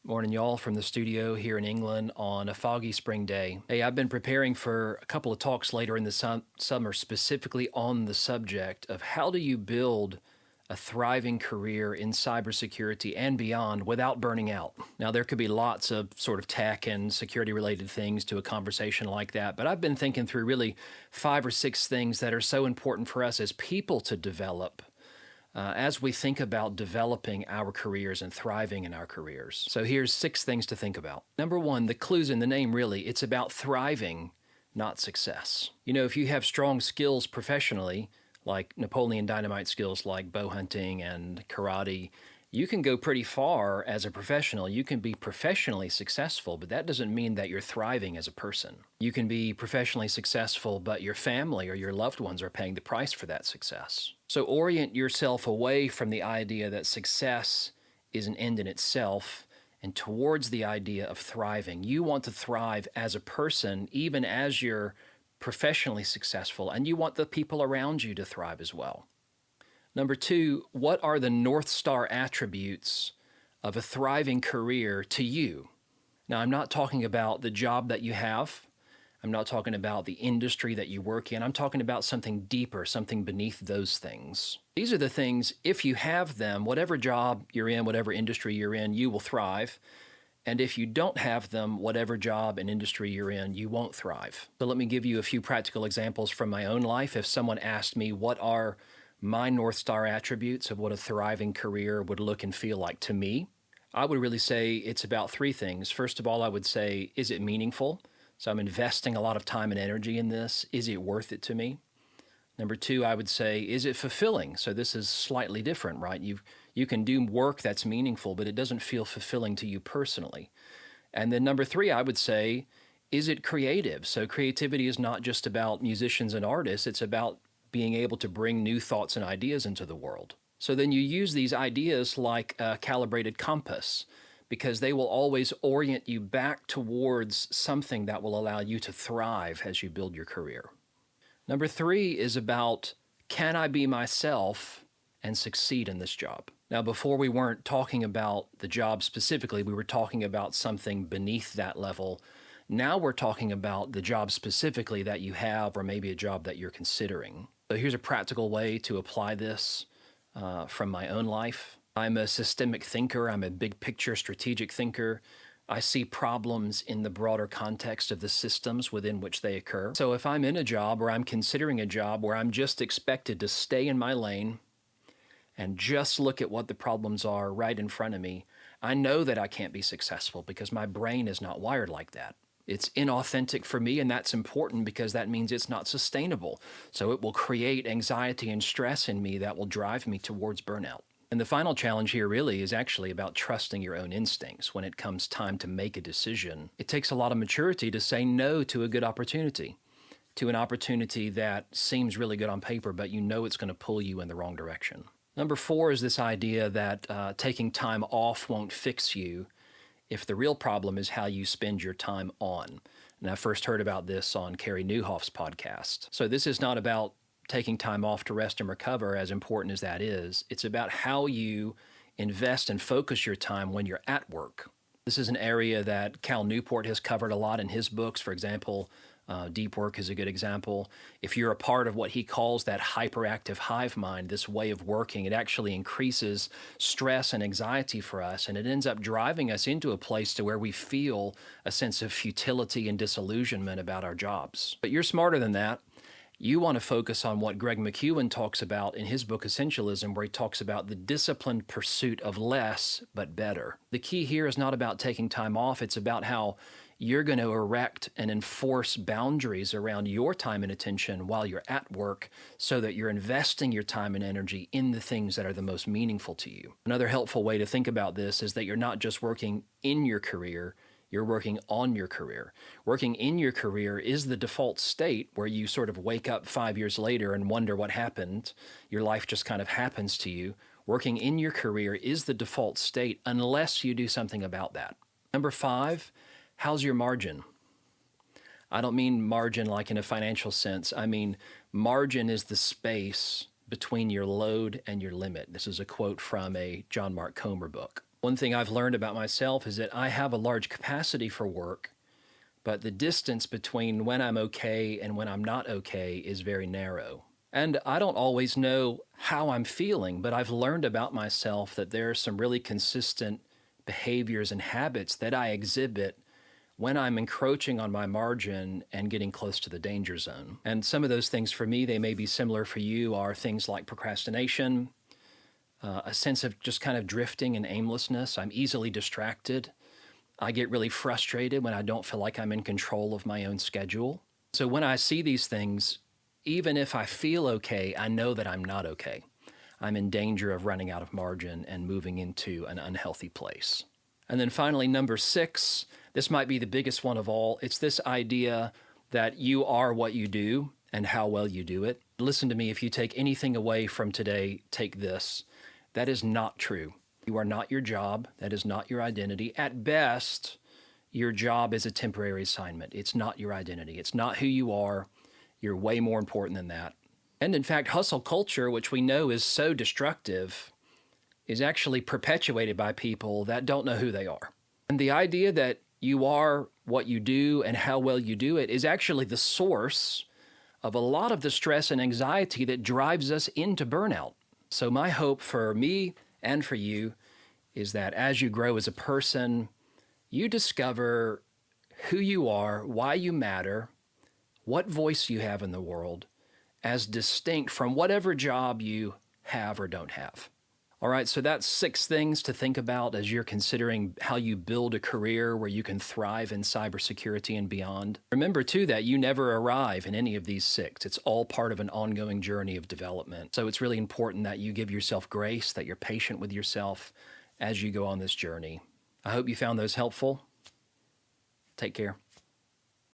Morning, y'all, from the studio here in England on a foggy spring day. Hey, I've been preparing for a couple of talks later in the summer specifically on the subject of how do you build a thriving career in cybersecurity and beyond without burning out. Now, there could be lots of sort of tech and security related things to a conversation like that, but I've been thinking through really 5 or 6 things that are so important for us as people to develop as we think about developing our careers and thriving in our careers. So here's 6 things to think about. Number 1, the clue's in the name really. It's about thriving, not success. You know, if you have strong skills professionally, like Napoleon Dynamite skills like bow hunting and karate, you can go pretty far as a professional. You can be professionally successful, but that doesn't mean that you're thriving as a person. You can be professionally successful, but your family or your loved ones are paying the price for that success. So orient yourself away from the idea that success is an end in itself and towards the idea of thriving. You want to thrive as a person, even as you're professionally successful, and you want the people around you to thrive as well. Number 2, what are the North Star attributes of a thriving career to you? Now, I'm not talking about the job that you have. I'm not talking about the industry that you work in. I'm talking about something deeper, something beneath those things. These are the things, if you have them, whatever job you're in, whatever industry you're in, you will thrive. And if you don't have them, whatever job and industry you're in, you won't thrive. So let me give you a few practical examples from my own life. If someone asked me what are my North Star attributes of what a thriving career would look and feel like to me, I would really say it's about 3 things. First of all, I would say, is it meaningful? So I'm investing a lot of time and energy in this. Is it worth it to me? Number 2, I would say, is it fulfilling? So this is slightly different, right? You can do work that's meaningful, but it doesn't feel fulfilling to you personally. And then number 3, I would say, is it creative? So creativity is not just about musicians and artists. It's about being able to bring new thoughts and ideas into the world. So then you use these ideas like a calibrated compass, because they will always orient you back towards something that will allow you to thrive as you build your career. Number 3 is about, can I be myself and succeed in this job? Now, before we weren't talking about the job specifically, we were talking about something beneath that level. Now we're talking about the job specifically that you have, or maybe a job that you're considering. So here's a practical way to apply this from my own life. I'm a systemic thinker. I'm a big picture strategic thinker. I see problems in the broader context of the systems within which they occur. So if I'm in a job or I'm considering a job where I'm just expected to stay in my lane and just look at what the problems are right in front of me, I know that I can't be successful because my brain is not wired like that. It's inauthentic for me, and that's important because that means it's not sustainable. So it will create anxiety and stress in me that will drive me towards burnout. And the final challenge here really is actually about trusting your own instincts when it comes time to make a decision. It takes a lot of maturity to say no to a good opportunity, to an opportunity that seems really good on paper, but you know it's going to pull you in the wrong direction. Number 4 is this idea that taking time off won't fix you if the real problem is how you spend your time on. And I first heard about this on Carey Nieuwhof's podcast. So this is not about taking time off to rest and recover, as important as that is. It's about how you invest and focus your time when you're at work. This is an area that Cal Newport has covered a lot in his books. For example, Deep Work is a good example. If you're a part of what he calls that hyperactive hive mind, this way of working, it actually increases stress and anxiety for us, and it ends up driving us into a place to where we feel a sense of futility and disillusionment about our jobs. But you're smarter than that. You want to focus on what Greg McKeown talks about in his book Essentialism, where he talks about the disciplined pursuit of less but better. The key here is not about taking time off. It's about how you're going to erect and enforce boundaries around your time and attention while you're at work so that you're investing your time and energy in the things that are the most meaningful to you. Another helpful way to think about this is that you're not just working in your career, you're working on your career. Working in your career is the default state where you sort of wake up 5 years later and wonder what happened. Your life just kind of happens to you. Working in your career is the default state unless you do something about that. Number 5, how's your margin? I don't mean margin like in a financial sense. I mean margin is the space between your load and your limit. This is a quote from a John Mark Comer book. One thing I've learned about myself is that I have a large capacity for work, but the distance between when I'm okay and when I'm not okay is very narrow. And I don't always know how I'm feeling, but I've learned about myself that there are some really consistent behaviors and habits that I exhibit when I'm encroaching on my margin and getting close to the danger zone. And some of those things for me, they may be similar for you, are things like procrastination, a sense of just kind of drifting and aimlessness. I'm easily distracted. I get really frustrated when I don't feel like I'm in control of my own schedule. So when I see these things, even if I feel okay, I know that I'm not okay. I'm in danger of running out of margin and moving into an unhealthy place. And then finally, number 6, this might be the biggest one of all. It's this idea that you are what you do and how well you do it. Listen to me, if you take anything away from today, take this. That is not true. You are not your job. That is not your identity. At best, your job is a temporary assignment. It's not your identity. It's not who you are. You're way more important than that. And in fact, hustle culture, which we know is so destructive, is actually perpetuated by people that don't know who they are. And the idea that you are what you do and how well you do it is actually the source of a lot of the stress and anxiety that drives us into burnout. So my hope for me and for you is that as you grow as a person, you discover who you are, why you matter, what voice you have in the world, as distinct from whatever job you have or don't have. All right, so that's 6 things to think about as you're considering how you build a career where you can thrive in cybersecurity and beyond. Remember, too, that you never arrive in any of these 6. It's all part of an ongoing journey of development. So it's really important that you give yourself grace, that you're patient with yourself as you go on this journey. I hope you found those helpful. Take care.